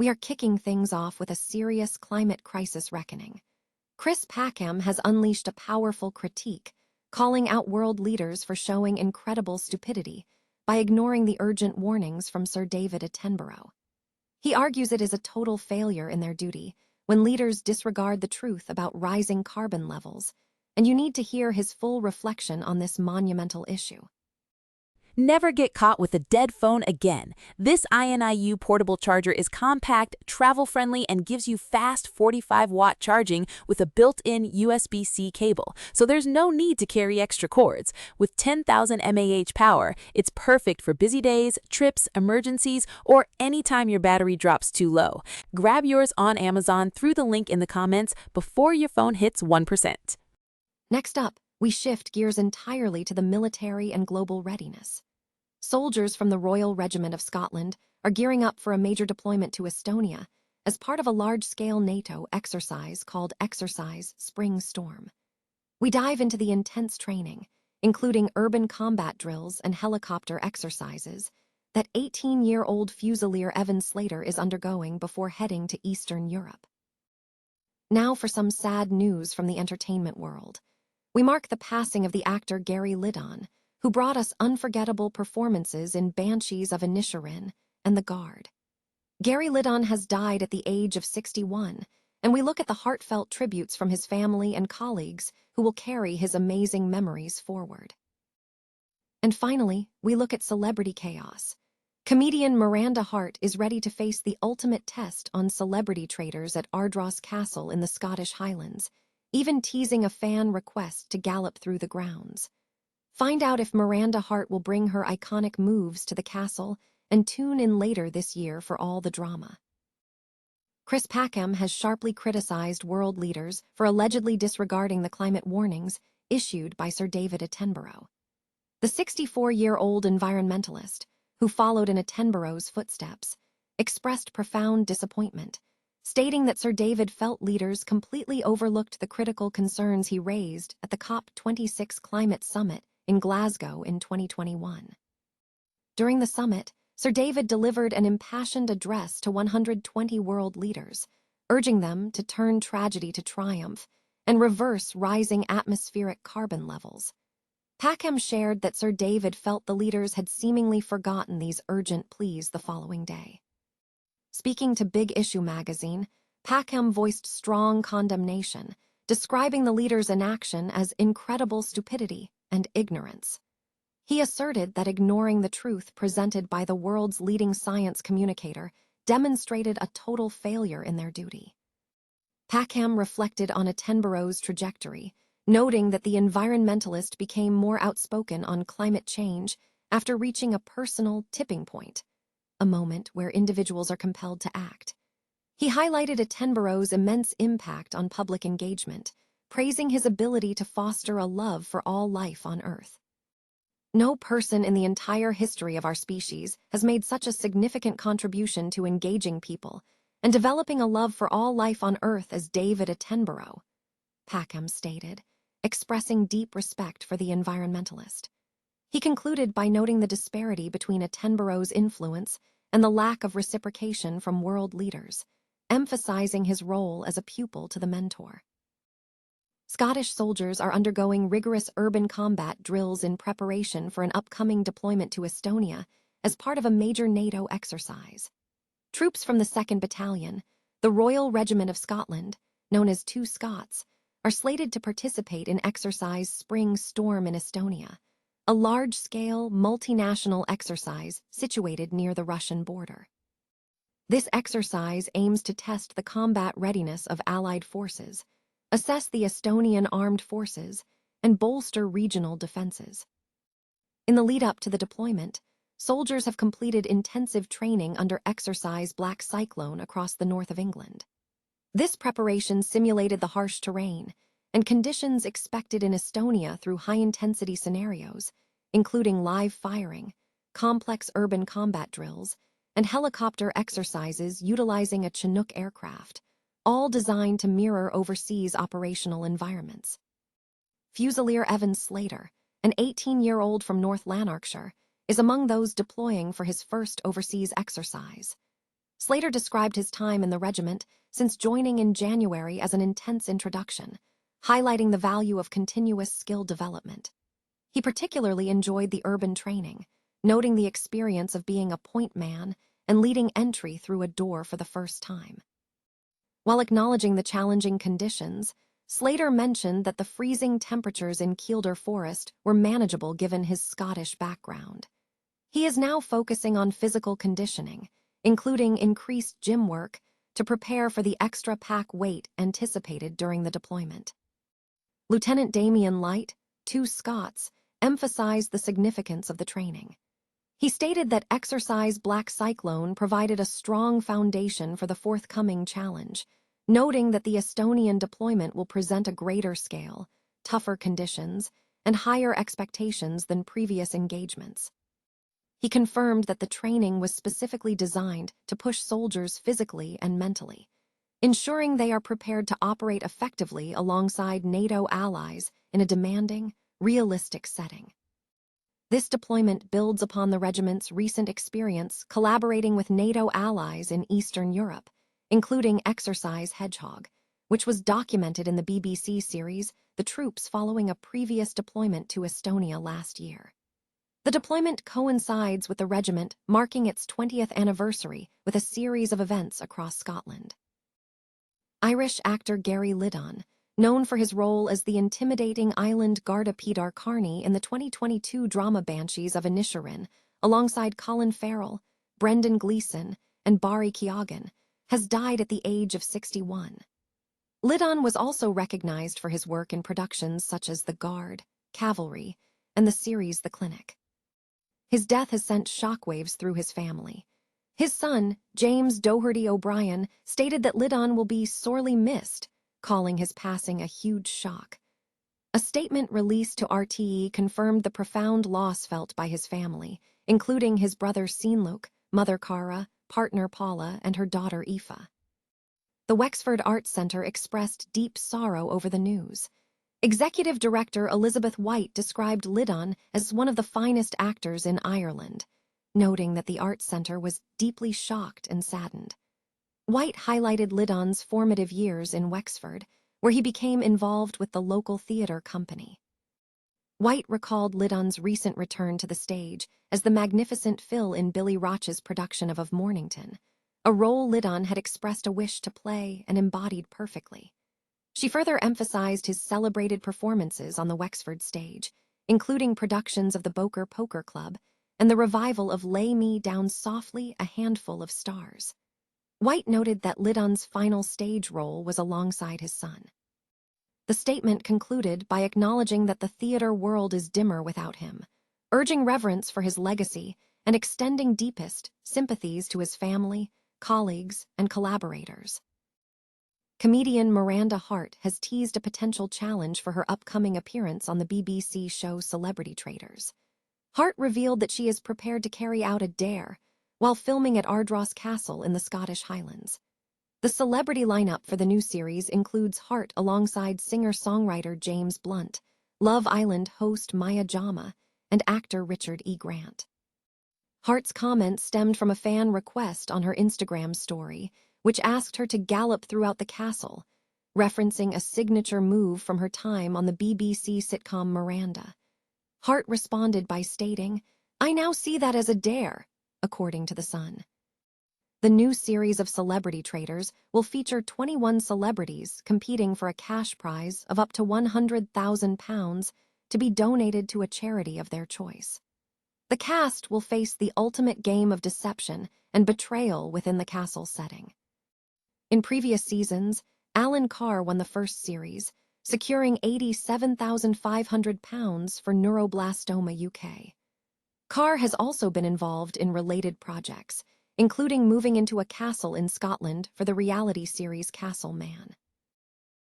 we are kicking things off with a serious climate crisis reckoning. Packham has unleashed a powerful critique, calling out world leaders for showing incredible stupidity by ignoring the urgent warnings from Sir David Attenborough. He argues it is a total failure in their duty when leaders disregard the truth about rising carbon levels, and you need to hear his full reflection on this monumental issue. Never get caught with a dead phone again. This INIU portable charger is compact, travel-friendly, and gives you fast 45-watt charging with a built-in USB-C cable, so there's no need to carry extra cords. With 10,000 mAh power, it's perfect for busy days, trips, emergencies, or anytime your battery drops too low. Grab yours on Amazon through the link in the comments before your phone hits 1%. Next up, we shift gears entirely to the military and global readiness. Soldiers from the Royal Regiment of Scotland are gearing up for a major deployment to Estonia as part of a large-scale NATO exercise called Exercise Spring Storm. We dive into the intense training, including urban combat drills and helicopter exercises, that 18-year-old Fusilier Evan Slater is undergoing before heading to Eastern Europe. Now for some sad news from the entertainment world. We mark the passing of the actor Gary Lydon, who brought us unforgettable performances in Banshees of Inisherin and The Guard. Gary Lydon has died at the age of 61, and we look at the heartfelt tributes from his family and colleagues who will carry his amazing memories forward. And finally, we look at celebrity chaos. Comedian Miranda Hart is ready to face the ultimate test on Celebrity Traitors at Ardross Castle in the Scottish Highlands, even teasing a fan request to gallop through the grounds. Find out if Miranda Hart will bring her iconic moves to the castle, and tune in later this year for all the drama. Packham has sharply criticized world leaders for allegedly disregarding the climate warnings issued by Sir David Attenborough. The 64-year-old environmentalist, who followed in Attenborough's footsteps, expressed profound disappointment, stating that Sir David felt leaders completely overlooked the critical concerns he raised at the COP26 climate summit in Glasgow in 2021. During the summit, Sir David delivered an impassioned address to 120 world leaders, urging them to turn tragedy to triumph and reverse rising atmospheric carbon levels. Packham shared that Sir David felt the leaders had seemingly forgotten these urgent pleas the following day. Speaking to Big Issue magazine, Packham voiced strong condemnation, describing the leaders' inaction as incredible stupidity and ignorance. He asserted that ignoring the truth presented by the world's leading science communicator demonstrated a total failure in their duty. Packham reflected on Attenborough's trajectory, noting that the environmentalist became more outspoken on climate change after reaching a personal tipping point, a moment where individuals are compelled to act. He highlighted Attenborough's immense impact on public engagement, praising his ability to foster a love for all life on Earth. No person in the entire history of our species has made such a significant contribution to engaging people and developing a love for all life on Earth as David Attenborough, Packham stated, expressing deep respect for the environmentalist. He concluded by noting the disparity between Attenborough's influence and the lack of reciprocation from world leaders, emphasizing his role as a pupil to the mentor. Scottish soldiers are undergoing rigorous urban combat drills in preparation for an upcoming deployment to Estonia as part of a major NATO exercise. Troops from the 2nd Battalion, the Royal Regiment of Scotland, known as 2 Scots, are slated to participate in Exercise Spring Storm in Estonia, a large-scale, multinational exercise situated near the Russian border. This exercise aims to test the combat readiness of Allied forces, assess the Estonian armed forces, and bolster regional defenses. In the lead-up to the deployment, soldiers have completed intensive training under Exercise Black Cyclone across the north of England. This preparation simulated the harsh terrain and conditions expected in Estonia through high-intensity scenarios, including live firing, complex urban combat drills, and helicopter exercises utilizing a Chinook aircraft, all designed to mirror overseas operational environments. Fusilier Evan Slater, an 18-year-old from North Lanarkshire, is among those deploying for his first overseas exercise. Slater described his time in the regiment since joining in January as an intense introduction, highlighting the value of continuous skill development. He particularly enjoyed the urban training, noting the experience of being a point man and leading entry through a door for the first time. While acknowledging the challenging conditions, Slater mentioned that the freezing temperatures in Kielder Forest were manageable given his Scottish background. He is now focusing on physical conditioning, including increased gym work, to prepare for the extra pack weight anticipated during the deployment. Lieutenant Damien Light, 2 Scots, emphasized the significance of the training. He stated that Exercise Black Cyclone provided a strong foundation for the forthcoming challenge, noting that the Estonian deployment will present a greater scale, tougher conditions, and higher expectations than previous engagements. He confirmed that the training was specifically designed to push soldiers physically and mentally, ensuring they are prepared to operate effectively alongside NATO allies in a demanding, realistic setting. This deployment builds upon the regiment's recent experience collaborating with NATO allies in Eastern Europe, including Exercise Hedgehog, which was documented in the BBC series The Troops following a previous deployment to Estonia last year. The deployment coincides with the regiment marking its 20th anniversary with a series of events across Scotland. Irish actor Gary Lydon, known for his role as the intimidating island Garda Peter Carney in the 2022 drama Banshees of Inisherin, alongside Colin Farrell, Brendan Gleeson, and Barry Keoghan, has died at the age of 61. Lydon was also recognized for his work in productions such as The Guard, Cavalry, and the series The Clinic. His death has sent shockwaves through his family. His son, James Doherty O'Brien, stated that Lydon will be sorely missed, calling his passing a huge shock. A statement released to RTE confirmed the profound loss felt by his family, including his brother Seanluke, mother Cara, partner Paula, and her daughter Aoife. The Wexford Arts Centre expressed deep sorrow over the news. Executive Director Elizabeth White described Lydon as one of the finest actors in Ireland, noting that the Arts Centre was deeply shocked and saddened. White highlighted Lydon's formative years in Wexford, where he became involved with the local theatre company. White recalled Lydon's recent return to the stage as the magnificent Phil in Billy Roch's production of Mornington, a role Lydon had expressed a wish to play and embodied perfectly. She further emphasized his celebrated performances on the Wexford stage, including productions of the Boker Poker Club and the revival of Lay Me Down Softly, A Handful of Stars. White noted that Lydon's final stage role was alongside his son. The statement concluded by acknowledging that the theater world is dimmer without him, urging reverence for his legacy and extending deepest sympathies to his family, colleagues, and collaborators. Comedian Miranda Hart has teased a potential challenge for her upcoming appearance on the BBC show Celebrity Traitors. Hart revealed that she is prepared to carry out a dare while filming at Ardross Castle in the Scottish Highlands. The celebrity lineup for the new series includes Hart alongside singer-songwriter James Blunt, Love Island host Maya Jama, and actor Richard E. Grant. Hart's comments stemmed from a fan request on her Instagram story, which asked her to gallop throughout the castle, referencing a signature move from her time on the BBC sitcom Miranda. Hart responded by stating, "I now see that as a dare," according to The Sun. The new series of Celebrity Traitors will feature 21 celebrities competing for a cash prize of up to £100,000 to be donated to a charity of their choice. The cast will face the ultimate game of deception and betrayal within the castle setting. In previous seasons, Alan Carr won the first series, securing £87,500 for Neuroblastoma UK. Carr has also been involved in related projects, including moving into a castle in Scotland for the reality series Castle Man.